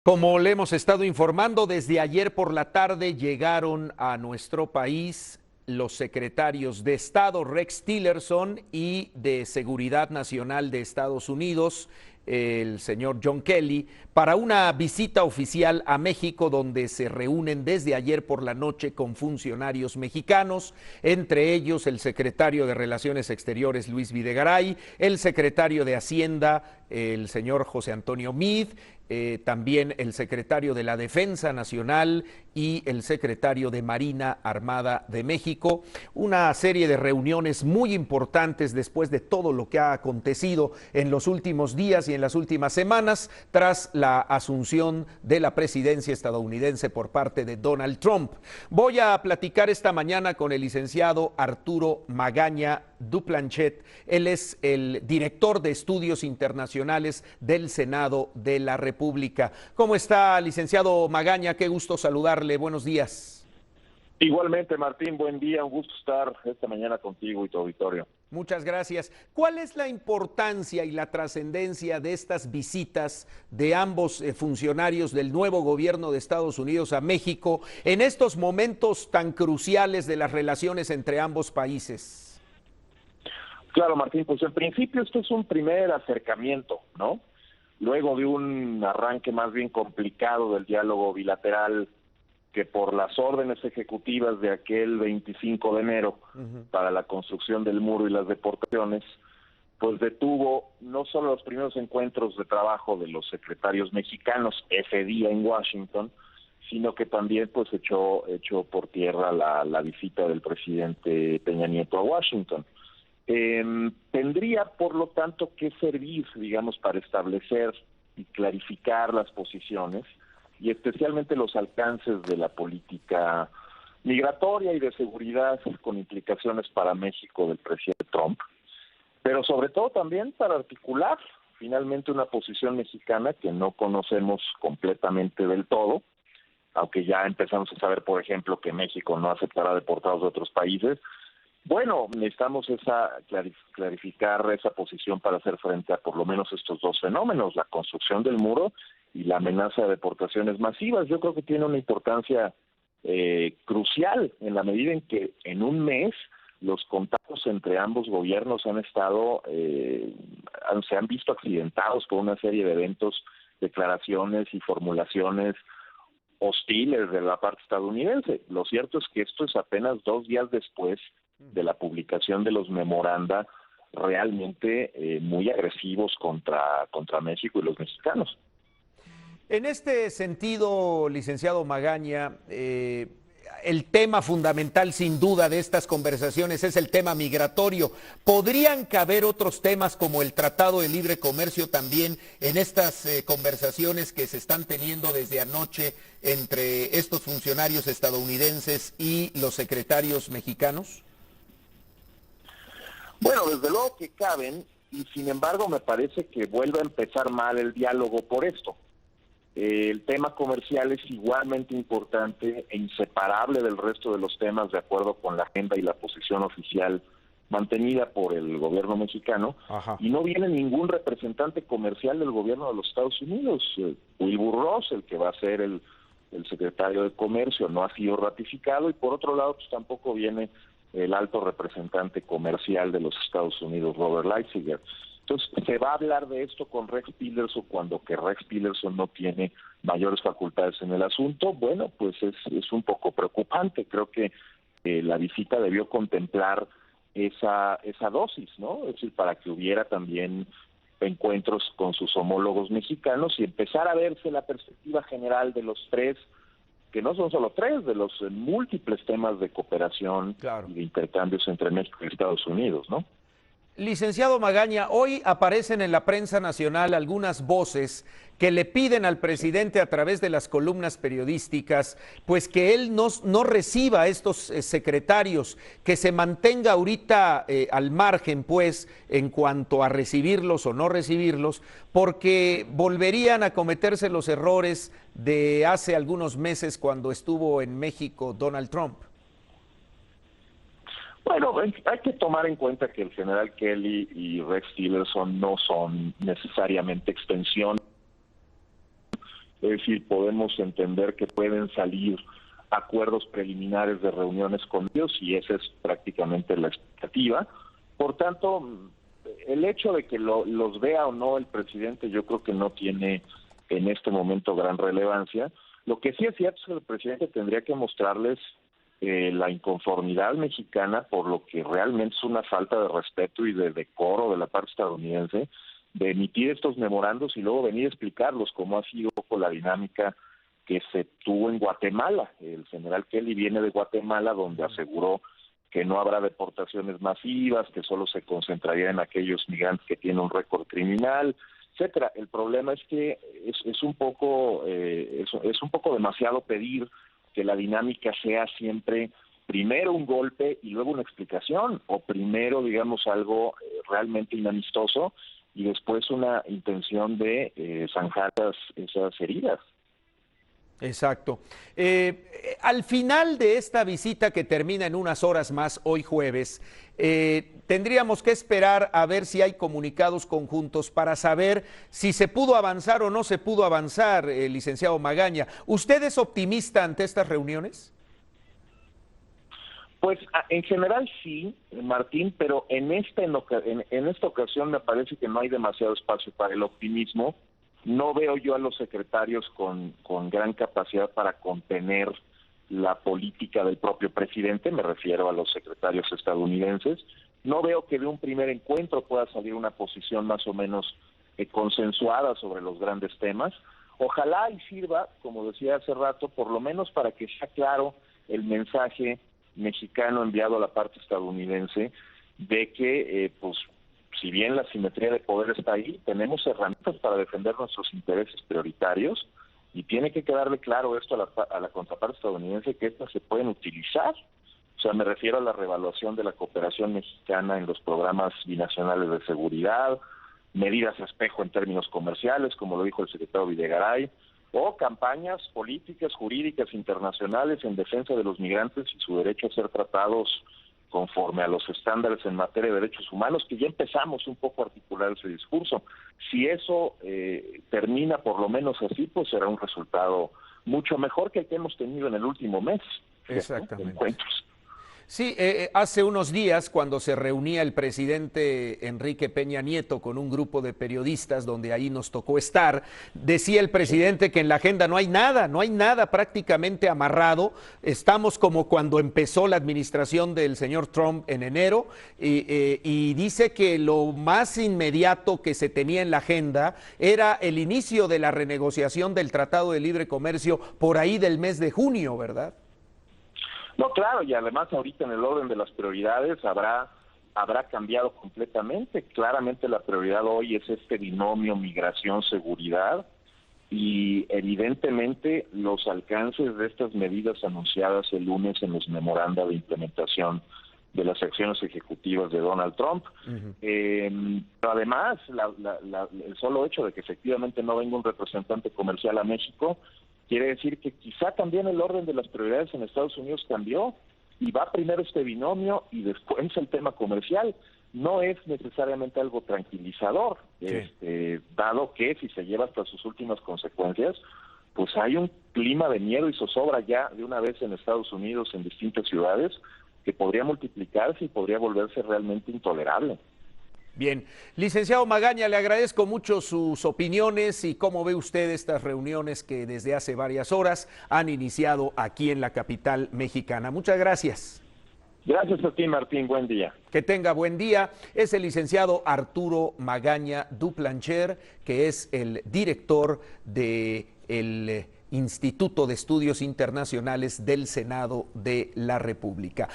Como le hemos estado informando, desde ayer por la tarde llegaron a nuestro país los secretarios de Estado Rex Tillerson y de Seguridad Nacional de Estados Unidos, el señor John Kelly, para una visita oficial a México donde se reúnen desde ayer por la noche con funcionarios mexicanos, entre ellos el secretario de Relaciones Exteriores Luis Videgaray, el secretario de Hacienda el señor José Antonio Meade, también el secretario de la Defensa Nacional y el secretario de Marina Armada de México. Una serie de reuniones muy importantes después de todo lo que ha acontecido en los últimos días y en las últimas semanas tras la asunción de la presidencia estadounidense por parte de Donald Trump. Voy a platicar esta mañana con el licenciado Arturo Magaña Duplanchet. Él es el director de estudios internacionales del Senado de la República. ¿Cómo está, licenciado Magaña? Qué gusto saludarle. Buenos días. Igualmente, Martín, buen día. Un gusto estar esta mañana contigo y tu auditorio. Muchas gracias. ¿Cuál es la importancia y la trascendencia de estas visitas de ambos funcionarios del nuevo gobierno de Estados Unidos a México en estos momentos tan cruciales de las relaciones entre ambos países? Claro, Martín, pues en principio esto es un primer acercamiento, ¿no? Luego de un arranque más bien complicado del diálogo bilateral que por las órdenes ejecutivas de aquel 25 de enero para la construcción del muro y las deportaciones, pues detuvo no solo los primeros encuentros de trabajo de los secretarios mexicanos ese día en Washington, sino que también pues echó por tierra la visita del presidente Peña Nieto a Washington. Tendría, por lo tanto, que servir, digamos, para establecer y clarificar las posiciones y especialmente los alcances de la política migratoria y de seguridad con implicaciones para México del presidente Trump, pero sobre todo también para articular finalmente una posición mexicana que no conocemos completamente del todo, aunque ya empezamos a saber, por ejemplo, que México no aceptará deportados de otros países. Bueno, necesitamos clarificar esa posición para hacer frente a por lo menos estos dos fenómenos, la construcción del muro y la amenaza de deportaciones masivas. Yo creo que tiene una importancia crucial en la medida en que en un mes los contactos entre ambos gobiernos se han visto accidentados por una serie de eventos, declaraciones y formulaciones hostiles de la parte estadounidense. Lo cierto es que esto es apenas 2 días después de la publicación de los memoranda realmente muy agresivos contra México y los mexicanos. En este sentido, licenciado Magaña, el tema fundamental sin duda de estas conversaciones es el tema migratorio. ¿Podrían caber otros temas como el Tratado de Libre Comercio también en estas conversaciones que se están teniendo desde anoche entre estos funcionarios estadounidenses y los secretarios mexicanos? Bueno, desde luego que caben, y sin embargo me parece que vuelve a empezar mal el diálogo por esto. El tema comercial es igualmente importante e inseparable del resto de los temas de acuerdo con la agenda y la posición oficial mantenida por el gobierno mexicano. Ajá. Y no viene ningún representante comercial del gobierno de los Estados Unidos. Wilbur Ross, el que va a ser el secretario de Comercio, no ha sido ratificado, y por otro lado pues tampoco viene el alto representante comercial de los Estados Unidos, Robert Lighthizer. Entonces, ¿se va a hablar de esto con Rex Tillerson cuando que Rex Tillerson no tiene mayores facultades en el asunto? Bueno, pues es un poco preocupante. Creo que la visita debió contemplar esa dosis, ¿no? Es decir, para que hubiera también encuentros con sus homólogos mexicanos y empezar a verse la perspectiva general de los tres, que no son solo tres, de los múltiples temas de cooperación, claro, y de intercambios entre México y Estados Unidos, ¿no? Licenciado Magaña, hoy aparecen en la prensa nacional algunas voces que le piden al presidente a través de las columnas periodísticas, pues que él no reciba a estos secretarios, que se mantenga ahorita al margen, pues, en cuanto a recibirlos o no recibirlos, porque volverían a cometerse los errores de hace algunos meses cuando estuvo en México Donald Trump. Bueno, hay que tomar en cuenta que el general Kelly y Rex Tillerson no son necesariamente extensión Es decir, podemos entender que pueden salir acuerdos preliminares de reuniones con ellos y esa es prácticamente la expectativa. Por tanto, el hecho de que los vea o no el presidente yo creo que no tiene en este momento gran relevancia. Lo que sí es cierto es que el presidente tendría que mostrarles la inconformidad mexicana por lo que realmente es una falta de respeto y de decoro de la parte estadounidense, de emitir estos memorandos y luego venir a explicarlos, cómo ha sido la dinámica que se tuvo en Guatemala. El general Kelly viene de Guatemala, donde aseguró que no habrá deportaciones masivas, que solo se concentraría en aquellos migrantes que tienen un récord criminal, etcétera. El problema es que es un poco demasiado pedir que la dinámica sea siempre primero un golpe y luego una explicación, o primero, digamos, algo realmente inamistoso y después una intención de zanjar esas heridas. Exacto. Al final de esta visita que termina en unas horas más, hoy jueves, tendríamos que esperar a ver si hay comunicados conjuntos para saber si se pudo avanzar o no se pudo avanzar, licenciado Magaña. ¿Usted es optimista ante estas reuniones? Pues en general sí, Martín, pero en esta ocasión me parece que no hay demasiado espacio para el optimismo. No veo yo a los secretarios con gran capacidad para contener la política del propio presidente, me refiero a los secretarios estadounidenses. No veo que de un primer encuentro pueda salir una posición más o menos consensuada sobre los grandes temas. Ojalá y sirva, como decía hace rato, por lo menos para que sea claro el mensaje mexicano enviado a la parte estadounidense de que, pues, si bien la simetría de poder está ahí, tenemos herramientas para defender nuestros intereses prioritarios y tiene que quedarle claro esto a la contraparte estadounidense, que estas se pueden utilizar. O sea, me refiero a la reevaluación de la cooperación mexicana en los programas binacionales de seguridad, medidas a espejo en términos comerciales, como lo dijo el secretario Videgaray, o campañas políticas, jurídicas, internacionales en defensa de los migrantes y su derecho a ser tratados conforme a los estándares en materia de derechos humanos, que ya empezamos un poco a articular ese discurso. Si eso termina por lo menos así, pues será un resultado mucho mejor que el que hemos tenido en el último mes. Exactamente. Encuentros. Sí, hace unos días cuando se reunía el presidente Enrique Peña Nieto con un grupo de periodistas donde ahí nos tocó estar, decía el presidente que en la agenda no hay nada prácticamente amarrado, estamos como cuando empezó la administración del señor Trump en enero y dice que lo más inmediato que se tenía en la agenda era el inicio de la renegociación del Tratado de Libre Comercio por ahí del mes de junio, ¿verdad? No, claro, y además ahorita en el orden de las prioridades habrá cambiado completamente. Claramente la prioridad hoy es este binomio migración-seguridad y evidentemente los alcances de estas medidas anunciadas el lunes en los memoranda de implementación de las acciones ejecutivas de Donald Trump. Pero además, el solo hecho de que efectivamente no venga un representante comercial a México quiere decir que quizá también el orden de las prioridades en Estados Unidos cambió y va primero este binomio y después el tema comercial. No es necesariamente algo tranquilizador, sí. Dado que si se lleva hasta sus últimas consecuencias, pues hay un clima de miedo y zozobra ya de una vez en Estados Unidos, en distintas ciudades, que podría multiplicarse y podría volverse realmente intolerable. Bien, licenciado Magaña, le agradezco mucho sus opiniones y cómo ve usted estas reuniones que desde hace varias horas han iniciado aquí en la capital mexicana. Muchas gracias. Gracias a ti, Martín. Buen día. Que tenga buen día. Es el licenciado Arturo Magaña Duplancher, que es el director del Instituto de Estudios Internacionales del Senado de la República.